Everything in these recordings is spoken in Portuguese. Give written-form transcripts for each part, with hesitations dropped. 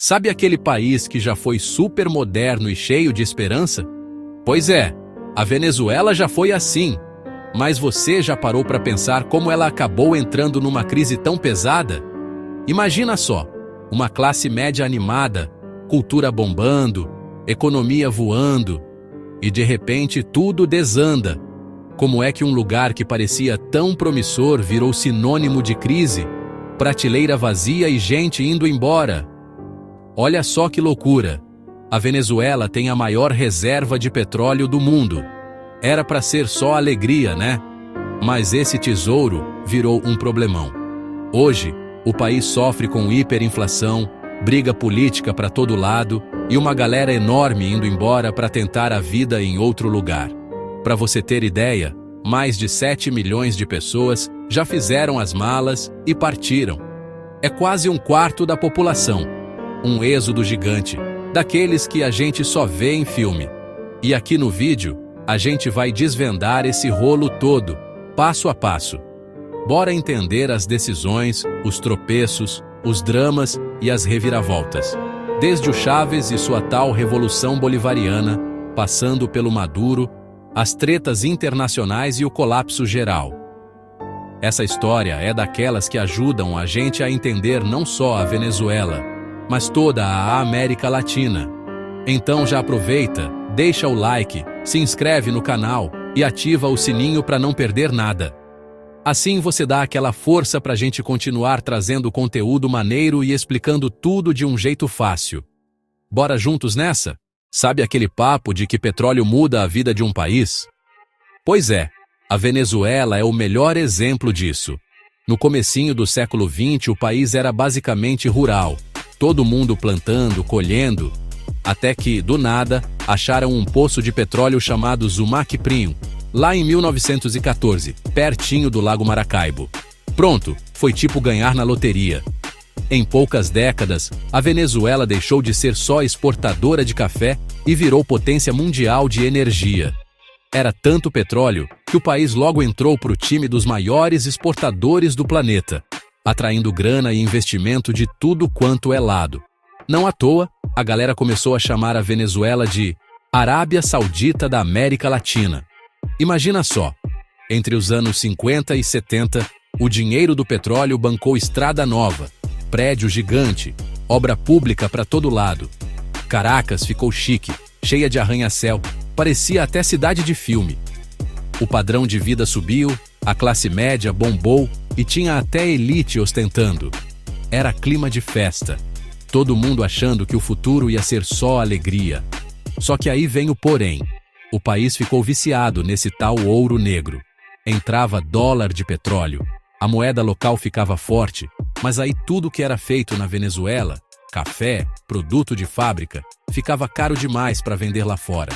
Sabe aquele país que já foi super moderno e cheio de esperança? Pois é, a Venezuela já foi assim. Mas você já parou para pensar como ela acabou entrando numa crise tão pesada? Imagina só, uma classe média animada, cultura bombando, economia voando, e de repente tudo desanda. Como é que um lugar que parecia tão promissor virou sinônimo de crise? Prateleira vazia e gente indo embora. Olha só que loucura! A Venezuela tem a maior reserva de petróleo do mundo. Era para ser só alegria, né? Mas esse tesouro virou um problemão. Hoje, o país sofre com hiperinflação, briga política para todo lado e uma galera enorme indo embora para tentar a vida em outro lugar. Para você ter ideia, mais de 7 milhões de pessoas já fizeram as malas e partiram. É quase um quarto da população. Um êxodo gigante, daqueles que a gente só vê em filme. E aqui no vídeo, a gente vai desvendar esse rolo todo, passo a passo. Bora entender as decisões, os tropeços, os dramas e as reviravoltas. Desde o Chávez e sua tal Revolução Bolivariana, passando pelo Maduro, as tretas internacionais e o colapso geral. Essa história é daquelas que ajudam a gente a entender não só a Venezuela, mas toda a América Latina. Então já aproveita, deixa o like, se inscreve no canal e ativa o sininho para não perder nada. Assim você dá aquela força para a gente continuar trazendo conteúdo maneiro e explicando tudo de um jeito fácil. Bora juntos nessa? Sabe aquele papo de que petróleo muda a vida de um país? Pois é, a Venezuela é o melhor exemplo disso. No comecinho do século XX, o país era basicamente rural, todo mundo plantando, colhendo, até que, do nada, acharam um poço de petróleo chamado Zumaque Prim, lá em 1914, pertinho do Lago Maracaibo. Pronto, foi tipo ganhar na loteria. Em poucas décadas, a Venezuela deixou de ser só exportadora de café e virou potência mundial de energia. Era tanto petróleo que o país logo entrou para o time dos maiores exportadores do planeta, atraindo grana e investimento de tudo quanto é lado. Não à toa, a galera começou a chamar a Venezuela de Arábia Saudita da América Latina. Imagina só, entre os anos 50 e 70, o dinheiro do petróleo bancou estrada nova, prédio gigante, obra pública para todo lado. Caracas ficou chique, cheia de arranha-céu, parecia até cidade de filme. O padrão de vida subiu, a classe média bombou e tinha até elite ostentando. Era clima de festa, todo mundo achando que o futuro ia ser só alegria. Só que aí vem o porém. O país ficou viciado nesse tal ouro negro. Entrava dólar de petróleo, a moeda local ficava forte, mas aí tudo que era feito na Venezuela, café, produto de fábrica, ficava caro demais para vender lá fora.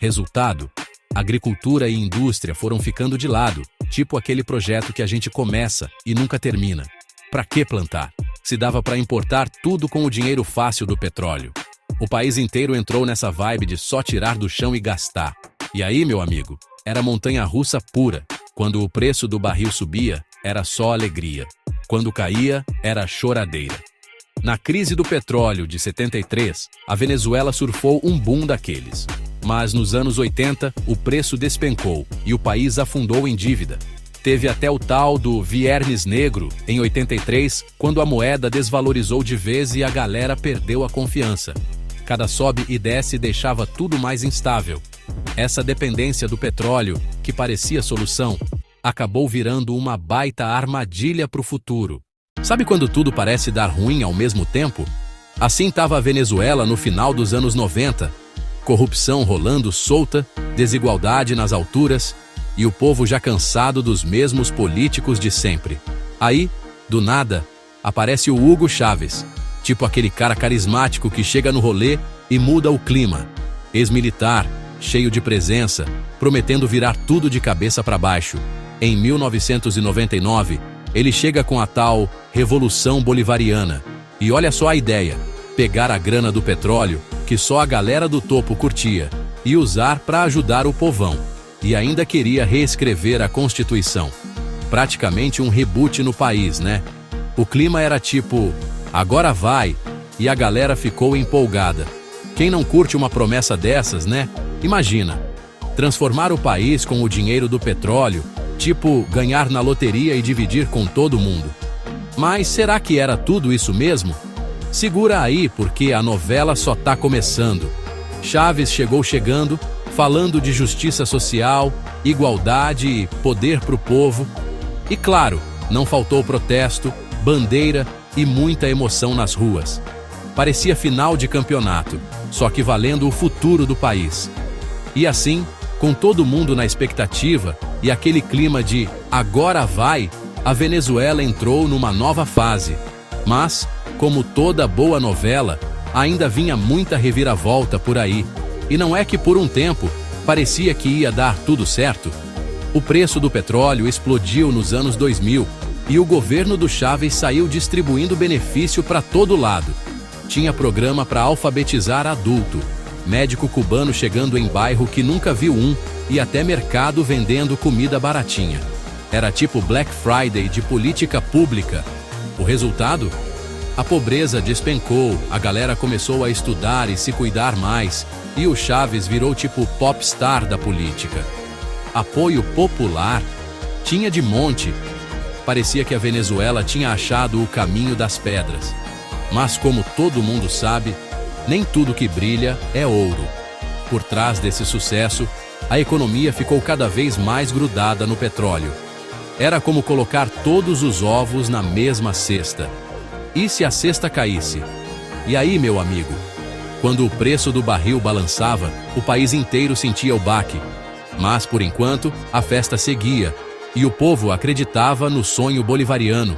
Resultado, agricultura e indústria foram ficando de lado, tipo aquele projeto que a gente começa e nunca termina. Pra que plantar? Se dava para importar tudo com o dinheiro fácil do petróleo. O país inteiro entrou nessa vibe de só tirar do chão e gastar. E aí, meu amigo, era montanha-russa pura. Quando o preço do barril subia, era só alegria. Quando caía, era choradeira. Na crise do petróleo de 73, a Venezuela surfou um boom daqueles. Mas nos anos 80, o preço despencou e o país afundou em dívida. Teve até o tal do Viernes Negro, em 83, quando a moeda desvalorizou de vez e a galera perdeu a confiança. Cada sobe e desce deixava tudo mais instável. Essa dependência do petróleo, que parecia solução, acabou virando uma baita armadilha para o futuro. Sabe quando tudo parece dar ruim ao mesmo tempo? Assim estava a Venezuela no final dos anos 90. Corrupção rolando solta, desigualdade nas alturas e o povo já cansado dos mesmos políticos de sempre. Aí, do nada, aparece o Hugo Chávez, tipo aquele cara carismático que chega no rolê e muda o clima. Ex-militar, cheio de presença, prometendo virar tudo de cabeça para baixo. Em 1999, ele chega com a tal Revolução Bolivariana. E olha só a ideia, pegar a grana do petróleo, que só a galera do topo curtia, e usar para ajudar o povão. E ainda queria reescrever a Constituição. Praticamente um reboot no país, né? O clima era tipo, agora vai, e a galera ficou empolgada. Quem não curte uma promessa dessas, né? Imagina, transformar o país com o dinheiro do petróleo, tipo ganhar na loteria e dividir com todo mundo. Mas será que era tudo isso mesmo? Segura aí, porque a novela só tá começando. Chaves chegou chegando, falando de justiça social, igualdade e poder pro povo. E claro, não faltou protesto, bandeira e muita emoção nas ruas. Parecia final de campeonato, só que valendo o futuro do país. E assim, com todo mundo na expectativa e aquele clima de agora vai, a Venezuela entrou numa nova fase. Mas, como toda boa novela, ainda vinha muita reviravolta por aí. E não é que por um tempo parecia que ia dar tudo certo. O preço do petróleo explodiu nos anos 2000 e o governo do Chávez saiu distribuindo benefício para todo lado. Tinha programa para alfabetizar adulto, médico cubano chegando em bairro que nunca viu um e até mercado vendendo comida baratinha. Era tipo Black Friday de política pública. O resultado? A pobreza despencou, a galera começou a estudar e se cuidar mais, e o Chávez virou tipo popstar da política. Apoio popular? Tinha de monte. Parecia que a Venezuela tinha achado o caminho das pedras. Mas como todo mundo sabe, nem tudo que brilha é ouro. Por trás desse sucesso, a economia ficou cada vez mais grudada no petróleo. Era como colocar todos os ovos na mesma cesta. E se a cesta caísse? E aí, meu amigo? Quando o preço do barril balançava, o país inteiro sentia o baque. Mas, por enquanto, a festa seguia, e o povo acreditava no sonho bolivariano.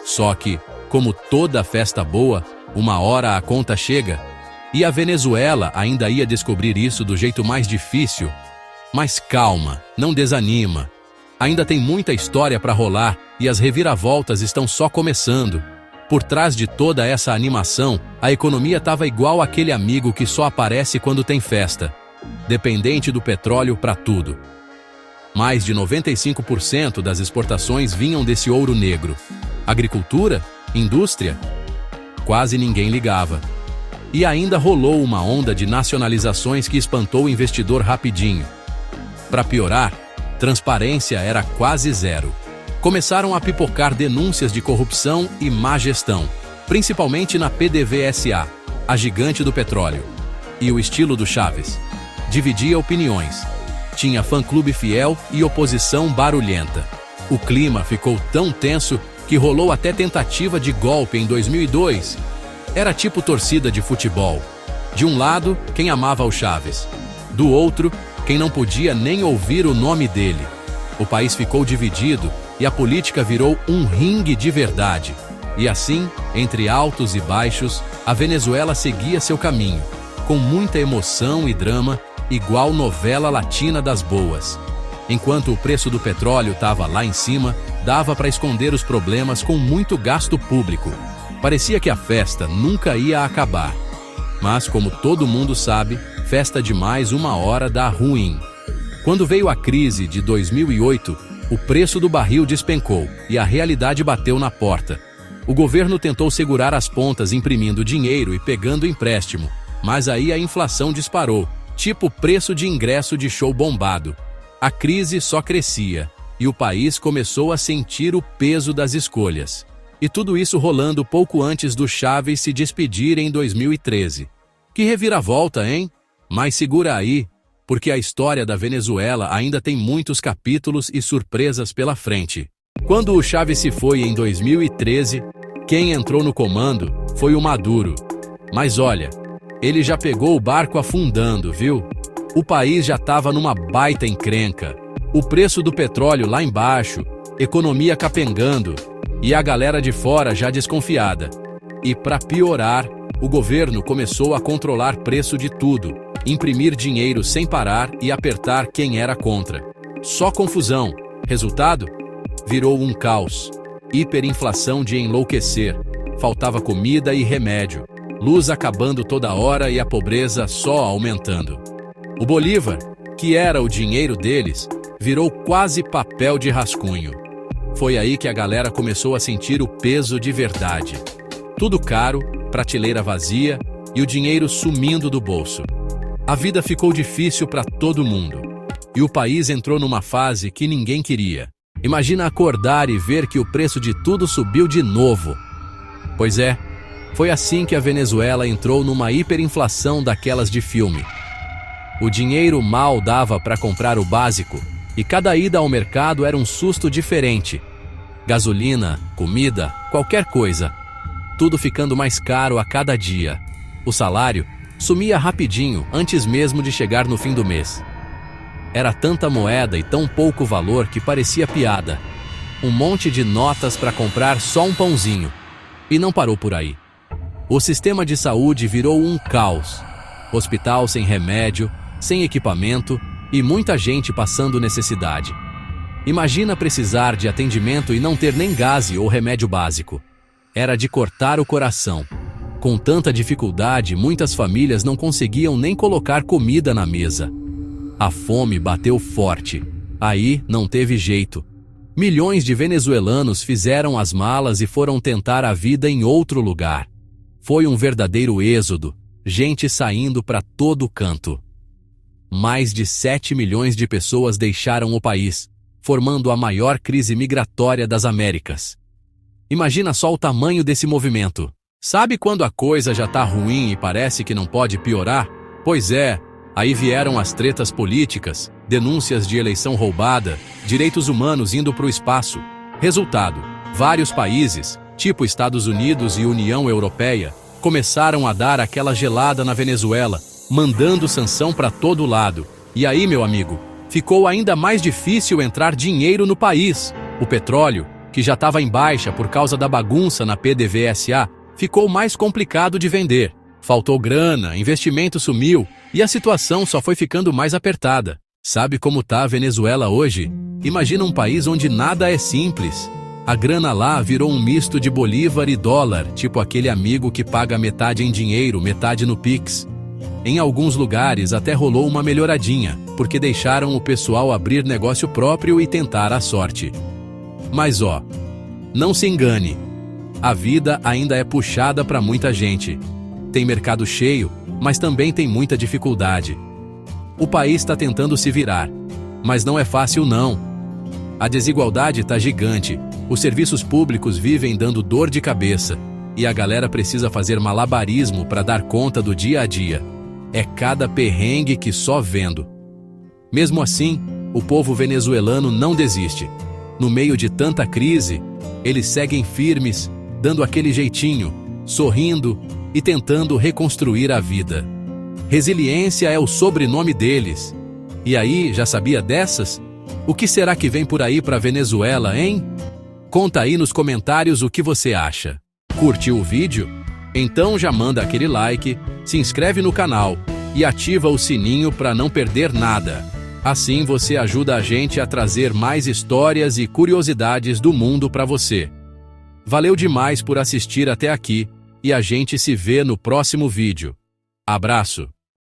Só que, como toda festa boa, uma hora a conta chega, e a Venezuela ainda ia descobrir isso do jeito mais difícil. Mas calma, não desanima. Ainda tem muita história para rolar e as reviravoltas estão só começando. Por trás de toda essa animação, a economia estava igual aquele amigo que só aparece quando tem festa, dependente do petróleo para tudo. Mais de 95% das exportações vinham desse ouro negro. Agricultura? Indústria? Quase ninguém ligava. E ainda rolou uma onda de nacionalizações que espantou o investidor rapidinho. Para piorar, transparência era quase zero. Começaram a pipocar denúncias de corrupção e má gestão, principalmente na PDVSA, a gigante do petróleo. E o estilo do Chávez? Dividia opiniões. Tinha fã-clube fiel e oposição barulhenta. O clima ficou tão tenso que rolou até tentativa de golpe em 2002. Era tipo torcida de futebol. De um lado, quem amava o Chávez. Do outro, quem não podia nem ouvir o nome dele. O país ficou dividido e a política virou um ringue de verdade. E assim, entre altos e baixos, a Venezuela seguia seu caminho, com muita emoção e drama, igual novela latina das boas. Enquanto o preço do petróleo estava lá em cima, dava para esconder os problemas com muito gasto público. Parecia que a festa nunca ia acabar. Mas, como todo mundo sabe, festa demais uma hora dá ruim. Quando veio a crise de 2008, o preço do barril despencou e a realidade bateu na porta. O governo tentou segurar as pontas imprimindo dinheiro e pegando empréstimo, mas aí a inflação disparou, tipo preço de ingresso de show bombado. A crise só crescia e o país começou a sentir o peso das escolhas. E tudo isso rolando pouco antes do Chávez se despedir em 2013. Que reviravolta, hein? Mas segura aí, porque a história da Venezuela ainda tem muitos capítulos e surpresas pela frente. Quando o Chávez se foi em 2013, quem entrou no comando foi o Maduro. Mas olha, ele já pegou o barco afundando, viu? O país já estava numa baita encrenca. O preço do petróleo lá embaixo, economia capengando e a galera de fora já desconfiada. E para piorar, o governo começou a controlar preço de tudo, imprimir dinheiro sem parar e apertar quem era contra. Só confusão. Resultado? Virou um caos. Hiperinflação de enlouquecer. Faltava comida e remédio. Luz acabando toda hora e a pobreza só aumentando. O Bolívar, que era o dinheiro deles, virou quase papel de rascunho. Foi aí que a galera começou a sentir o peso de verdade. Tudo caro, prateleira vazia e o dinheiro sumindo do bolso. A vida ficou difícil para todo mundo. E o país entrou numa fase que ninguém queria. Imagina acordar e ver que o preço de tudo subiu de novo. Pois é, foi assim que a Venezuela entrou numa hiperinflação daquelas de filme. O dinheiro mal dava para comprar o básico e cada ida ao mercado era um susto diferente. Gasolina, comida, qualquer coisa. Tudo ficando mais caro a cada dia. O salário sumia rapidinho antes mesmo de chegar no fim do mês. Era tanta moeda e tão pouco valor que parecia piada. Um monte de notas para comprar só um pãozinho. E não parou por aí. O sistema de saúde virou um caos. Hospital sem remédio, sem equipamento e muita gente passando necessidade. Imagina precisar de atendimento e não ter nem gás ou remédio básico. Era de cortar o coração. Com tanta dificuldade, muitas famílias não conseguiam nem colocar comida na mesa. A fome bateu forte. Aí não teve jeito. Milhões de venezuelanos fizeram as malas e foram tentar a vida em outro lugar. Foi um verdadeiro êxodo, gente saindo para todo canto. Mais de 7 milhões de pessoas deixaram o país, formando a maior crise migratória das Américas. Imagina só o tamanho desse movimento. Sabe quando a coisa já tá ruim e parece que não pode piorar? Pois é, aí vieram as tretas políticas, denúncias de eleição roubada, direitos humanos indo para o espaço. Resultado, vários países, tipo Estados Unidos e União Europeia, começaram a dar aquela gelada na Venezuela, mandando sanção para todo lado. E aí, meu amigo, ficou ainda mais difícil entrar dinheiro no país. O petróleo, que já estava em baixa por causa da bagunça na PDVSA, ficou mais complicado de vender. Faltou grana, investimento sumiu e a situação só foi ficando mais apertada. Sabe como tá a Venezuela hoje? Imagina um país onde nada é simples. A grana lá virou um misto de bolívar e dólar, tipo aquele amigo que paga metade em dinheiro, metade no Pix. Em alguns lugares até rolou uma melhoradinha, porque deixaram o pessoal abrir negócio próprio e tentar a sorte. Mas ó, não se engane, a vida ainda é puxada para muita gente. Tem mercado cheio, mas também tem muita dificuldade. O país está tentando se virar, mas não é fácil não. A desigualdade está gigante, os serviços públicos vivem dando dor de cabeça, e a galera precisa fazer malabarismo para dar conta do dia a dia. É cada perrengue que só vendo. Mesmo assim, o povo venezuelano não desiste. No meio de tanta crise, eles seguem firmes, dando aquele jeitinho, sorrindo e tentando reconstruir a vida. Resiliência é o sobrenome deles. E aí, já sabia dessas? O que será que vem por aí para Venezuela, hein? Conta aí nos comentários o que você acha. Curtiu o vídeo? Então já manda aquele like, se inscreve no canal e ativa o sininho para não perder nada. Assim você ajuda a gente a trazer mais histórias e curiosidades do mundo para você. Valeu demais por assistir até aqui e a gente se vê no próximo vídeo. Abraço!